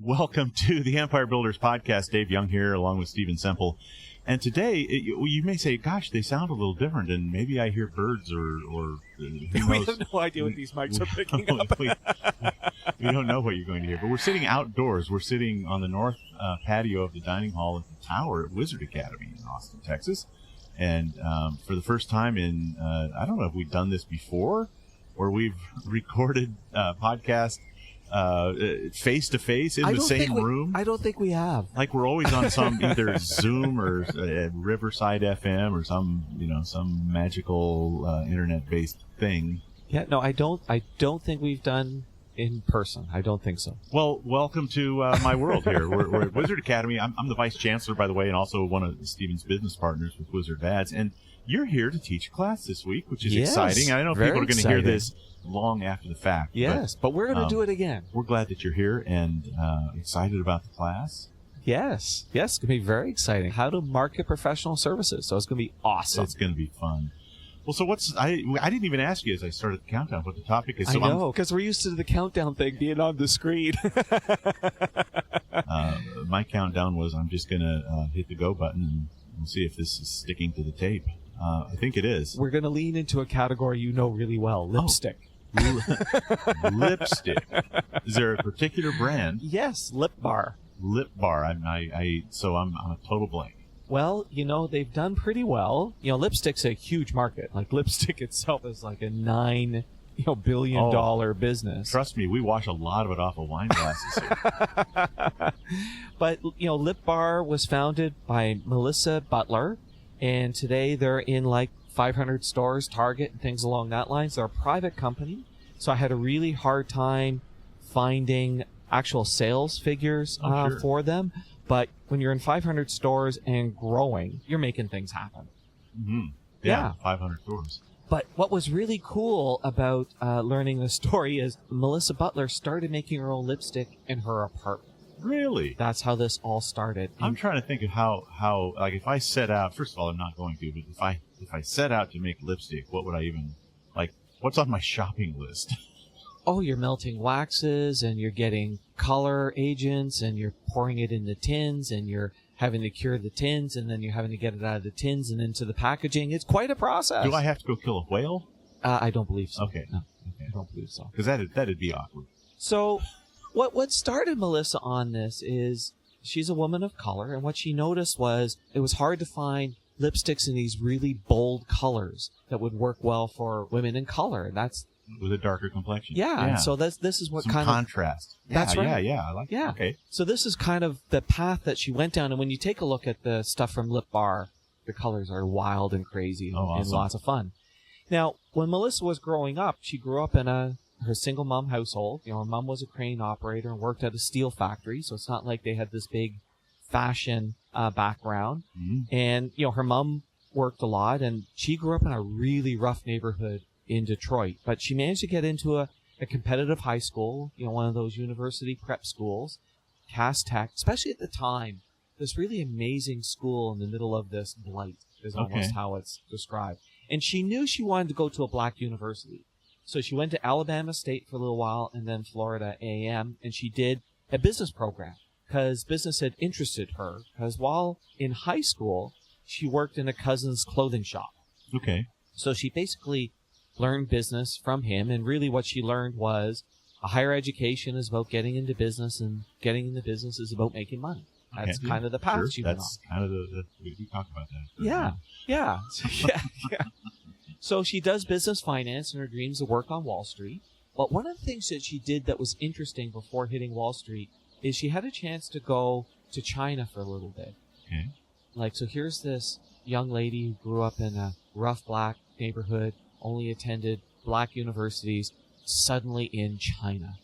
Welcome to the Empire Builders Podcast. Dave Young here, along with Stephen Semple. And today, you may say, gosh, they sound a little different, and maybe I hear birds or who knows? We have no idea what these mics are picking up. we don't know what you're going to hear. But we're sitting outdoors. We're sitting on the north patio of the dining hall at the tower at Wizard Academy in Austin, Texas. And for the first time in, I don't know if we've done this before, or we've recorded podcast face-to-face in the same room. I don't think we have. Like we're always on some either Zoom or Riverside FM or some magical internet-based thing. Yeah, no, I don't think we've done in person. I don't think so. Well, welcome to my world here. We're at Wizard Academy. I'm the vice chancellor, by the way, and also one of Stephen's business partners with Wizard Vads. And you're here to teach a class this week, which is exciting. I don't know if people are going to hear this long after the fact. Yes, but we're going to do it again. We're glad that you're here and excited about the class. Yes, it's going to be very exciting. How to market professional services. So it's going to be awesome. It's going to be fun. Well, so I didn't even ask you as I started the countdown what the topic is. So I know, because we're used to the countdown thing being on the screen. My countdown was I'm just going to hit the go button and we'll see if this is sticking to the tape. I think it is. We're going to lean into a category you know really well, lipstick. Lipstick. Is there a particular brand? Yes, Lip Bar. Lip Bar. So I'm a total blank. Well, they've done pretty well. Lipstick's a huge market. Like lipstick itself is like a $9 billion business. Trust me, we wash a lot of it off of wine glasses here. But Lip Bar was founded by Melissa Butler, and today they're in like 500 stores, Target, and things along that line. So they're a private company. So I had a really hard time finding actual sales figures for them. But when you're in 500 stores and growing, you're making things happen. Mm-hmm. Yeah, 500 stores. But what was really cool about learning the story is Melissa Butler started making her own lipstick in her apartment. Really? That's how this all started. I'm trying to think of how like if I set out, first of all, I'm not going to, but if I set out to make lipstick, what would I even, like, what's on my shopping list? Oh, you're melting waxes and you're getting color agents and you're pouring it in the tins and you're having to cure the tins and then you're having to get it out of the tins and into the packaging. It's quite a process. Do I have to go kill a whale? I don't believe so. Okay. No, I don't believe so. Because that'd be awkward. So what started Melissa on this is she's a woman of color, and what she noticed was it was hard to find lipsticks in these really bold colors that would work well for women in color, and that's with a darker complexion. Yeah. And so this is what some kind contrast. of that's right. Yeah. I like. Yeah. Okay. So this is kind of the path that she went down, and when you take a look at the stuff from Lip Bar, the colors are wild and crazy and lots of fun. Now, when Melissa was growing up, she grew up in her single mom household. Her mom was a crane operator and worked at a steel factory, so it's not like they had this big fashion background. Mm-hmm. And her mom worked a lot, and she grew up in a really rough neighborhood in Detroit, but she managed to get into a competitive high school, one of those university prep schools, Cass Tech, especially at the time, this really amazing school in the middle of this blight is almost how it's described. And she knew she wanted to go to a black university. So she went to Alabama State for a little while and then Florida A&M, and she did a business program because business had interested her, because while in high school, she worked in a cousin's clothing shop. Okay. So she basically learned business from him, and really what she learned was a higher education is about getting into business, and getting into business is about making money. That's kind of the path she went on. That's kind of we talk about that. Yeah. Yeah. So she does business finance, and her dreams to work on Wall Street. But one of the things that she did that was interesting before hitting Wall Street is she had a chance to go to China for a little bit. Okay. So here's this young lady who grew up in a rough black neighborhood, only attended black universities, suddenly in China.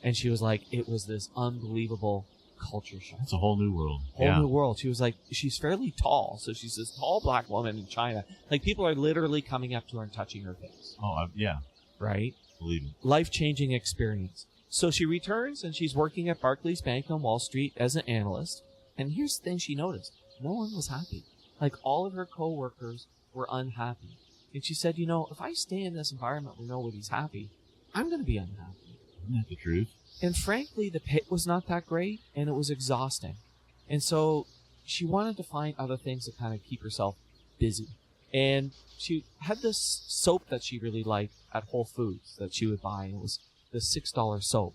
And she was like, it was this unbelievable culture shock. It's a whole new world. Whole new world. She was like, she's fairly tall, so she's this tall black woman in China. Like, people are literally coming up to her and touching her face. Oh, yeah. Right? Believe it. Life-changing experience. So she returns, and she's working at Barclays Bank on Wall Street as an analyst. And here's the thing she noticed. No one was happy. Like, all of her coworkers were unhappy. And she said, if I stay in this environment where nobody's happy, I'm going to be unhappy. Isn't that the truth? And frankly, the pay was not that great, and it was exhausting. And so she wanted to find other things to kind of keep herself busy. And she had this soap that she really liked at Whole Foods that she would buy. And it was the $6 soap.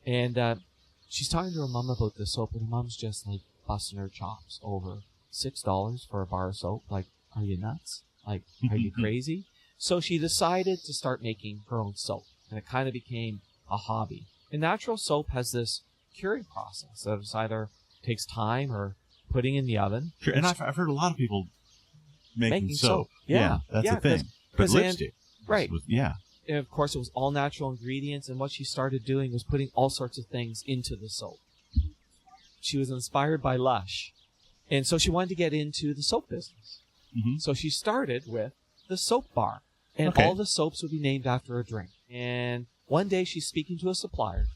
And she's talking to her mom about this soap, and her mom's just like busting her chops over $6 for a bar of soap. Like, are you nuts? Like, are you crazy? So she decided to start making her own soap, and it kind of became a hobby. And natural soap has this curing process that either takes time or putting in the oven. Sure, and I've heard a lot of people making soap. Yeah, that's the thing. But lipstick. Right. Yeah. And of course, it was all natural ingredients, and what she started doing was putting all sorts of things into the soap. She was inspired by Lush, and so she wanted to get into the soap business. Mm-hmm. So she started with the soap bar, and all the soaps would be named after a drink. And one day she's speaking to a supplier.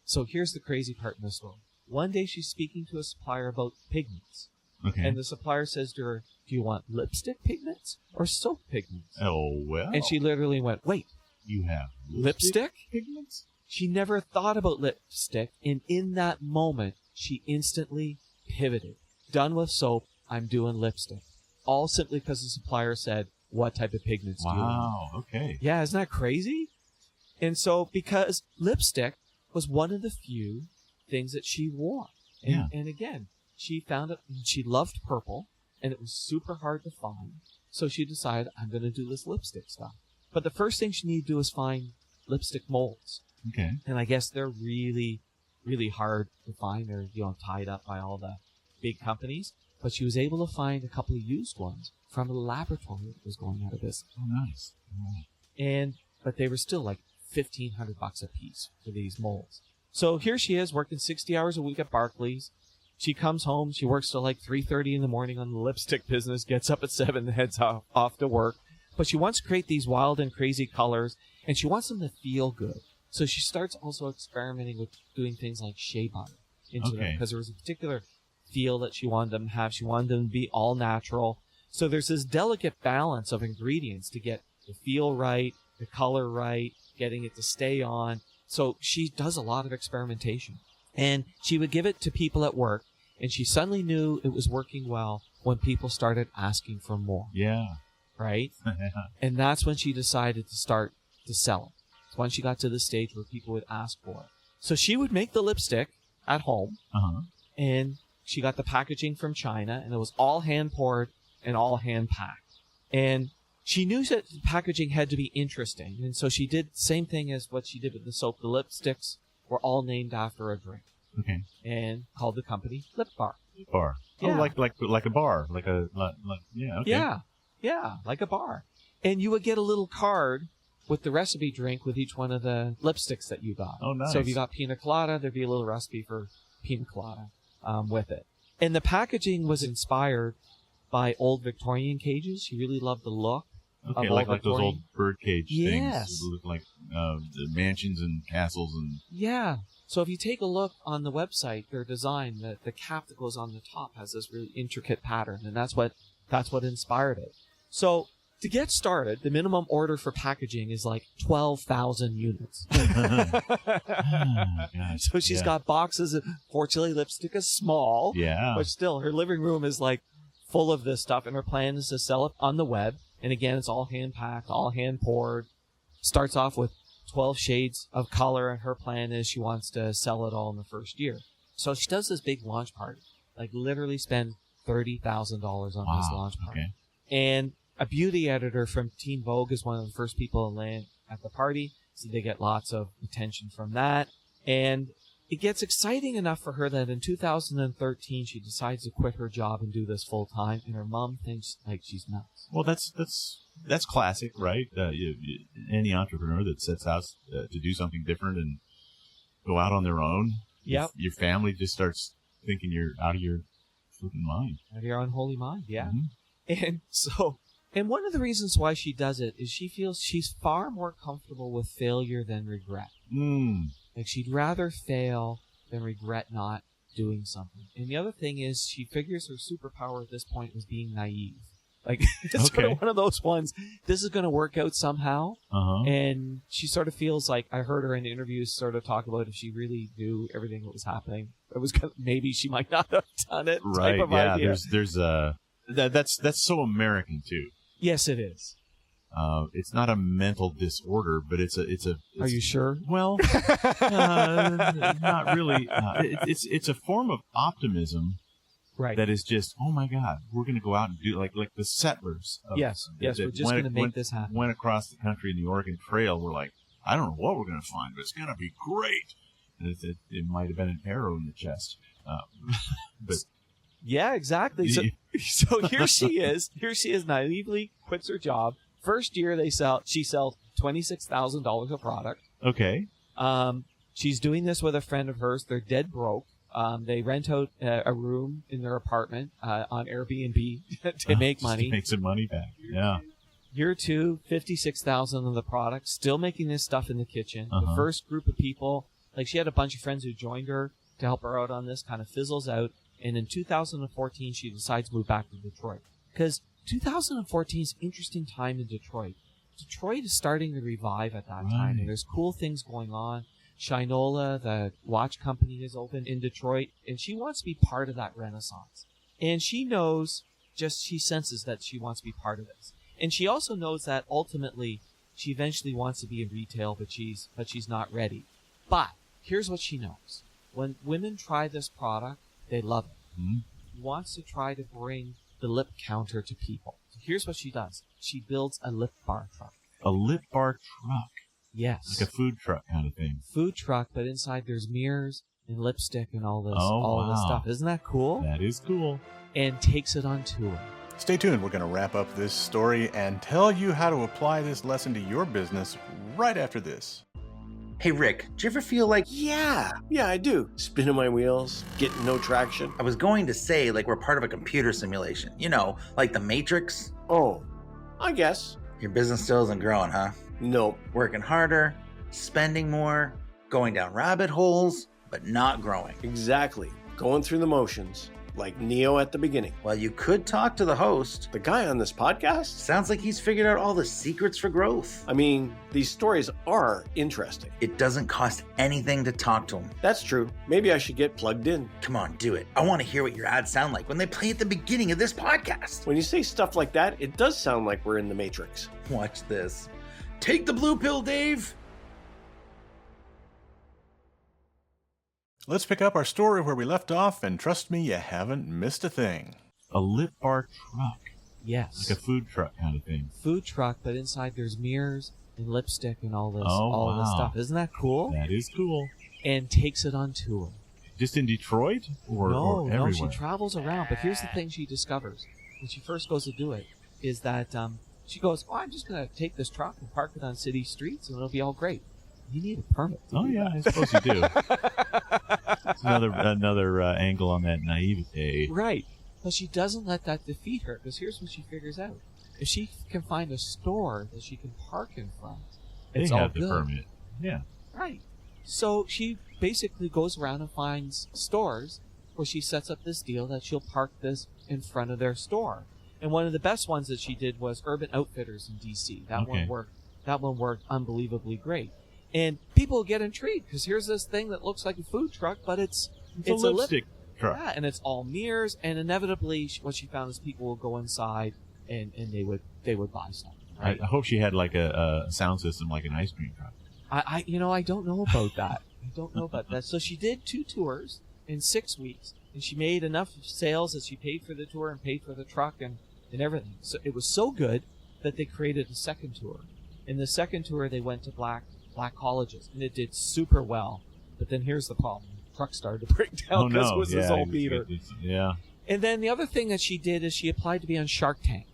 So here's the crazy part in the story. One day she's speaking to a supplier about pigments. Okay. And the supplier says to her, do you want lipstick pigments or soap pigments? Oh, well. And she literally went, wait. You have lipstick pigments? She never thought about lipstick. And in that moment, she instantly pivoted. Done with soap, I'm doing lipstick. All simply because the supplier said, what type of pigments do you want? Wow, okay. Yeah, isn't that crazy? And so, because lipstick was one of the few things that she wore. And again, she found it, she loved purple, and it was super hard to find. So she decided, I'm going to do this lipstick stuff. But the first thing she needed to do was find lipstick molds. Okay. And I guess they're really, really hard to find. They're, tied up by all the big companies. But she was able to find a couple of used ones from a laboratory that was going out of business. Oh, nice. Wow. But they were still like $1,500 a piece for these molds. So here she is working 60 hours a week at Barclays. She comes home. She works till like 3:30 in the morning on the lipstick business, gets up at 7 and heads off to work. But she wants to create these wild and crazy colors, and she wants them to feel good. So she starts also experimenting with doing things like shea butter into them, because there was a particular feel that she wanted them to have. She wanted them to be all natural. So there's this delicate balance of ingredients to get the feel right, the color right, getting it to stay on. So she does a lot of experimentation. And she would give it to people at work, and she suddenly knew it was working well when people started asking for more. Yeah. Right? And that's when she decided to start to sell it. It's when she got to the stage where people would ask for it. So she would make the lipstick at home, and she got the packaging from China, and it was all hand-poured and all hand-packed. And she knew that the packaging had to be interesting, and so she did the same thing as what she did with the soap. The lipsticks were all named after a drink. Okay. And called the company Lip Bar. Bar. Yeah. Oh, like a bar. Like yeah, okay. Yeah, like a bar. And you would get a little card with the recipe drink with each one of the lipsticks that you got. Oh, nice. So if you got pina colada, there'd be a little recipe for pina colada with it. And the packaging was inspired by old Victorian cages. She really loved the look. Okay, like those old birdcage yes. things. They look like the mansions and castles and. Yeah. So if you take a look on the website, their design, the cap that goes on the top has this really intricate pattern, and that's what inspired it. So to get started, the minimum order for packaging is like 12,000 units. So she's got boxes of, fortunately, lipstick is small. Yeah. But still, her living room is like full of this stuff, and her plan is to sell it on the web. And again, it's all hand-packed, all hand-poured. Starts off with 12 shades of color, and her plan is she wants to sell it all in the first year. So she does this big launch party, like literally spend $30,000 on this launch party. Okay. And a beauty editor from Teen Vogue is one of the first people to land at the party, so they get lots of attention from that. And it gets exciting enough for her that in 2013 she decides to quit her job and do this full time, and her mom thinks like she's nuts. Well, that's classic, right? Any entrepreneur that sets out to do something different and go out on their own, yep. Your family just starts thinking you're out of your flipping mind. Out of your unholy mind, yeah. Mm-hmm. And one of the reasons why she does it is she feels she's far more comfortable with failure than regret. Like she'd rather fail than regret not doing something. And the other thing is she figures her superpower at this point was being naive. Like, it's sort of one of those ones. This is going to work out somehow. And she sort of feels like, I heard her in interviews sort of talk about if she really knew everything that was happening, it was maybe she might not have done it. Right. Type of yeah. idea. There's that's so American too. Yes, it is. It's not a mental disorder, but it's Are you sure? Well, not really. It's a form of optimism. Right. That is just, oh my God, we're going to go out and do like the settlers. Yes, we're just going to make this happen. Went across the country in the Oregon Trail. We're like, I don't know what we're going to find, but it's going to be great. And it might have been an arrow in the chest, but yeah, exactly. So here she is. Here she is, naively quits her job. First year she sells $26,000 of product. Okay. She's doing this with a friend of hers. They're dead broke. They rent out a room in their apartment on Airbnb to make money. To make some money back. Yeah. Year 2, $56,000 of the product. Still making this stuff in the kitchen. The first group of people, like she had a bunch of friends who joined her to help her out on this, kind of fizzles out. And in 2014, she decides to move back to Detroit. Because 2014 is an interesting time in Detroit. Detroit is starting to revive at that time. And there's cool things going on. Shinola, the watch company, is open in Detroit, and she wants to be part of that renaissance. And she knows, she senses that she wants to be part of this. And she also knows that ultimately she eventually wants to be in retail, but she's not ready. But here's what she knows. When women try this product, they love it. She wants to try to bring the lip counter to people. So here's what she does. She builds a lip bar truck. A lip bar truck? Yes. Like a food truck kind of thing. Food truck, but inside there's mirrors and lipstick and all this this stuff. Isn't that cool? That is cool. And takes it on tour. Stay tuned. We're going to wrap up this story and tell you how to apply this lesson to your business right after this. Hey, Rick, do you ever feel like... Yeah, I do. Spinning my wheels, getting no traction. I was going to say, like we're part of a computer simulation. You know, like the Matrix. Oh, I guess. Your business still isn't growing, huh? Nope. Working harder, spending more, going down rabbit holes, but not growing. Exactly. Going through the motions, like Neo at the beginning. Well, you could talk to the host. The guy on this podcast? Sounds like he's figured out all the secrets for growth. I mean, these stories are interesting. It doesn't cost anything to talk to him. That's true. Maybe I should get plugged in. Come on, do it. I want to hear what your ads sound like when they play at the beginning of this podcast. When you say stuff like that, it does sound like we're in the Matrix. Watch this. Take the blue pill, Dave. Let's pick up our story where we left off, and trust me, you haven't missed a thing. A lip bar truck. Yes. Like a food truck kind of thing. Food truck, but inside there's mirrors and lipstick and all this stuff. Isn't that cool? That is cool. And takes it on tour. Just in Detroit? Or everywhere? No, she travels around. But here's the thing she discovers when she first goes to do it, is that she goes, I'm just going to take this truck and park it on city streets, and it'll be all great. You need a permit. I suppose you do. It's another angle on that naivete. Right. But she doesn't let that defeat her, because here's what she figures out. If she can find a store that she can park in front, it's all good. They have the permit. Yeah. Right. So she basically goes around and finds stores where she sets up this deal that she'll park this in front of their store. And one of the best ones that she did was Urban Outfitters in D.C. That one worked unbelievably great. And people get intrigued because here's this thing that looks like a food truck, but it's a lipstick truck. Yeah, and it's all mirrors. And inevitably, what she found is people will go inside and they would buy stuff. Right? I hope she had like a sound system like an ice cream truck. I don't know about that. I don't know about that. So she did 2 tours in 6 weeks, and she made enough sales that she paid for the tour and paid for the truck and everything. So it was so good that they created a second tour. In the second tour, they went to black colleges, and it did super well. But then here's the problem. The truck started to break down because it was this old beater. Yeah. And then the other thing that she did is she applied to be on Shark Tank.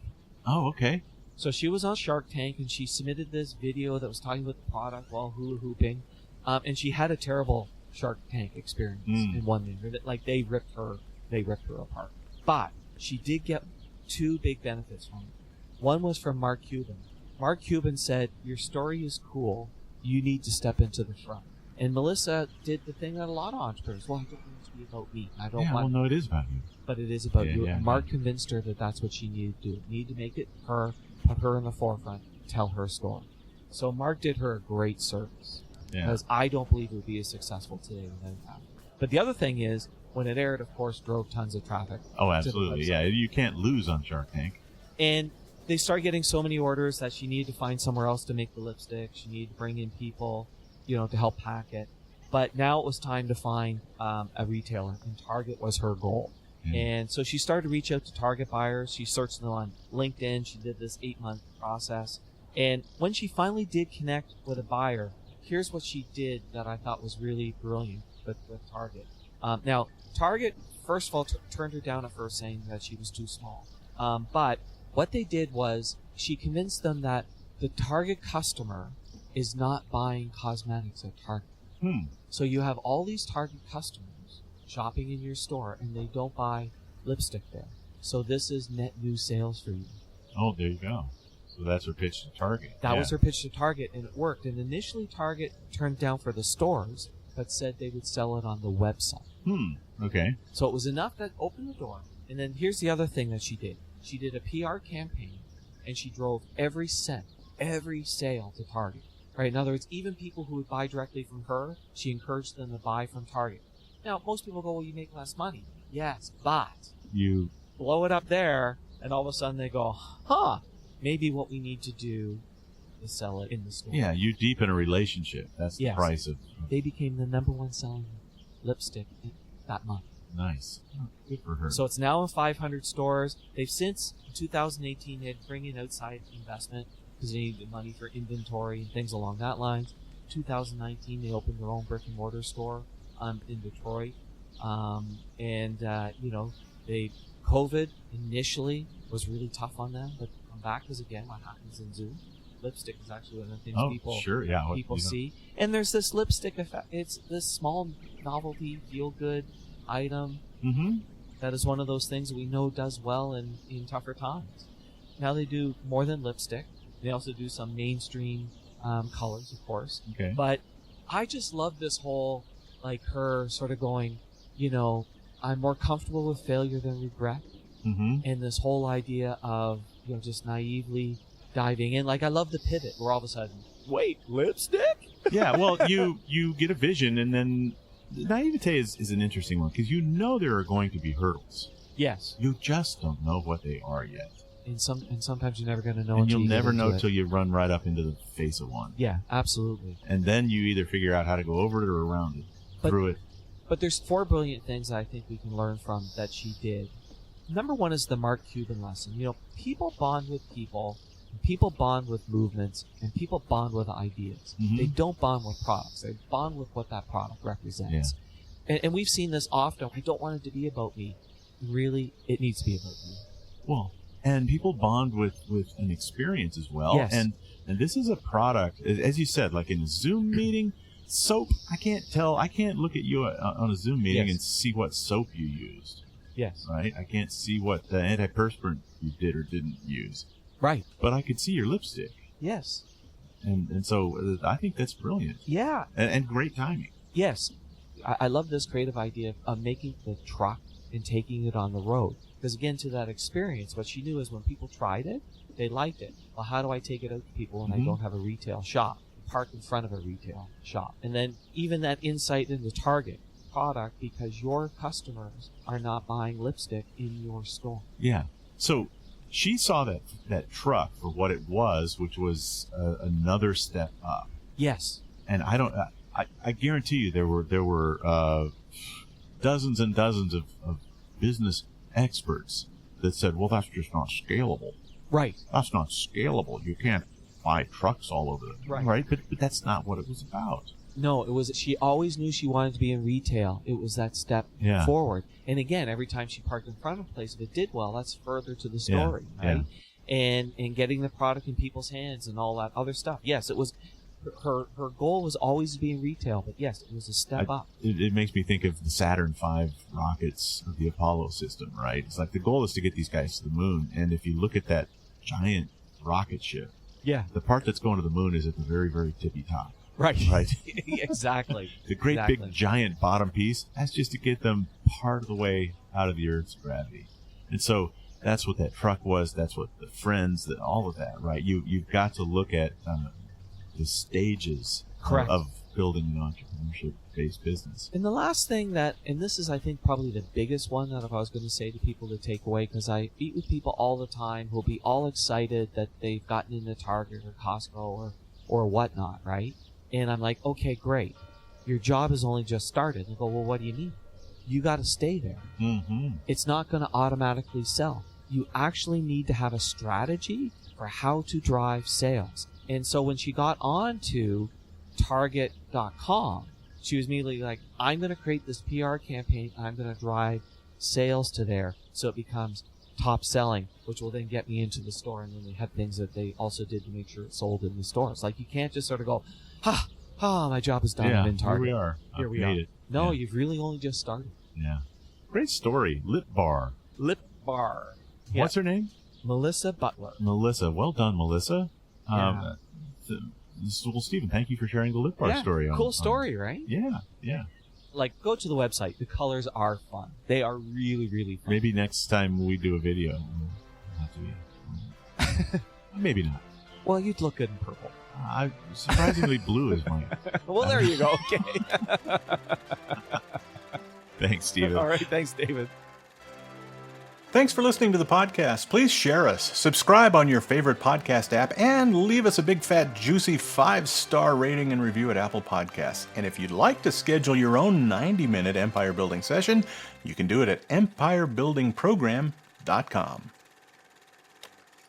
Oh, okay. So she was on Shark Tank, and she submitted this video that was talking about the product while hula hooping. And she had a terrible Shark Tank experience in one thing. Like, they ripped her apart. But she did get 2 big benefits from it. One was from Mark Cuban. Mark Cuban said, your story is cool. You need to step into the front. And Melissa did the thing that a lot of entrepreneurs, well, I don't want it to be about me. I don't want. Well, no, it is about you. But it is about you. Yeah, Mark convinced her that that's what she needed to do. Need to make it her, put her in the forefront, tell her story. So Mark did her a great service. Yeah. Because I don't believe it would be as successful today without that. But the other thing is, when it aired, of course, drove tons of traffic. Oh, absolutely. Yeah, you can't lose on Shark Tank. And they started getting so many orders that she needed to find somewhere else to make the lipstick. She needed to bring in people, to help pack it. But now it was time to find a retailer, and Target was her goal. And so she started to reach out to Target buyers. She searched them on LinkedIn. She did this 8-month process. And when she finally did connect with a buyer, here's what she did that I thought was really brilliant with Target. Now, Target, first of all, turned her down at first, saying that she was too small. But what they did was she convinced them that the Target customer is not buying cosmetics at Target. So you have all these Target customers shopping in your store, and they don't buy lipstick there. So this is net new sales for you. Oh, there you go. So that's her pitch to Target. That was her pitch to Target, and it worked. And initially, Target turned down for the stores, but said they would sell it on the website. Okay. So it was enough that opened the door. And then here's the other thing that she did. She did a PR campaign, and she drove every sale to Target. Right? In other words, even people who would buy directly from her, she encouraged them to buy from Target. Now, most people go, well, you make less money. Yes, but you blow it up there, and all of a sudden they go, maybe what we need to do is sell it in the store. Yeah, you deepen a relationship. That's the price of... They became the #1 selling lipstick that month. Nice. Good for her. So it's now in 500 stores. They've since, in 2018, had bring in outside investment because they needed money for inventory and things along that line. 2019, they opened their own brick-and-mortar store in Detroit. COVID initially was really tough on them, but come back because, again, what happens in Zoom? Lipstick is actually one of the things people see. And there's this lipstick effect. It's this small novelty, feel-good item that is one of those things that we know does well in tougher times. Now they do more than lipstick. They also do some mainstream colors, of course. Okay. But I just love this whole, her sort of going, I'm more comfortable with failure than regret. And this whole idea of, just naively diving in. I love the pivot where all of a sudden, wait, lipstick? Yeah, well, you get a vision, and then naivete is an interesting one because there are going to be hurdles. Yes. You just don't know what they are yet. And sometimes you're never going to know. And you'll never know till you run right up into the face of one. Yeah, absolutely. And then you either figure out how to go over it or around it, through it. But there's 4 brilliant things I think we can learn from that she did. Number 1 is the Mark Cuban lesson. People bond with people, and people bond with movements, and people bond with ideas. They don't bond with products. They bond with what that product represents. Yeah. And we've seen this often. I don't want it to be about me. Really, it needs to be about you. Well, and people bond with an experience as well. Yes. And this is a product, as you said, like in a Zoom meeting, soap, I can't look at you on a Zoom meeting and see what soap you used. Yes. Right? I can't see what the antiperspirant you did or didn't use. Right. But I could see your lipstick. Yes. And so I think that's brilliant. Yeah. And great timing. Yes. I love this creative idea of making the truck and taking it on the road. Because, again, to that experience, what she knew is when people tried it, they liked it. Well, how do I take it out to people when I don't have a retail shop? Park in front of a retail shop. And then even that insight into Target product, because your customers are not buying lipstick in your store. Yeah. So she saw that truck for what it was, which was another step up. Yes. And I guarantee you there were dozens and dozens of business experts that said, well, that's just not scalable. Right. That's not scalable. You can't buy trucks all over them. Right. But that's not what it was about. No, it was, she always knew she wanted to be in retail. It was that step forward. And again, every time she parked in front of a place, if it did well, that's further to the story, right? Yeah. And getting the product in people's hands and all that other stuff. Yes, it was, her goal was always to be in retail, but yes, it was a step up. It makes me think of the Saturn V rockets of the Apollo system, right? It's like the goal is to get these guys to the moon, and if you look at that giant rocket ship, the part that's going to the moon is at the very, very tippy top. Right. Right. Exactly. The great big giant bottom piece, that's just to get them part of the way out of the Earth's gravity. And so that's what that truck was. That's what the friends, all of that, right? You've got to look at the stages of building an entrepreneurship-based business. And the last thing and this is, I think, probably the biggest one that if I was going to say to people to take away, because I meet with people all the time who'll be all excited that they've gotten into Target or Costco or whatnot, right? And I'm like, okay, great. Your job has only just started. And I go, well, what do you mean? You got to stay there. Mm-hmm. It's not going to automatically sell. You actually need to have a strategy for how to drive sales. And so when she got on to Target.com, she was immediately like, I'm going to create this PR campaign. I'm going to drive sales to there so it becomes top selling, which will then get me into the store. And then they had things that they also did to make sure it sold in the store. It's like you can't just sort of go, my job is done. Yeah, I'm in Target. Here we are. Here we are. It. No, you've really only just started. Yeah. Great story. Lip Bar. Lip Bar. Yeah. What's her name? Melissa Butler. Melissa. Well done, Melissa. Yeah. Well, Stephen, thank you for sharing the Lip Bar story. Cool story, right? Yeah. Like, go to the website. The colors are fun. They are really, really fun. Maybe next time we do a video, it'll have to be. Maybe not. Well, you'd look good in purple. Surprisingly, blue is mine. Well, there you go. Okay. Thanks, Stephen. All right. Thanks, David. Thanks for listening to the podcast. Please share us, subscribe on your favorite podcast app, and leave us a big, fat, juicy 5-star rating and review at Apple Podcasts. And if you'd like to schedule your own 90-minute empire building session, you can do it at empirebuildingprogram.com.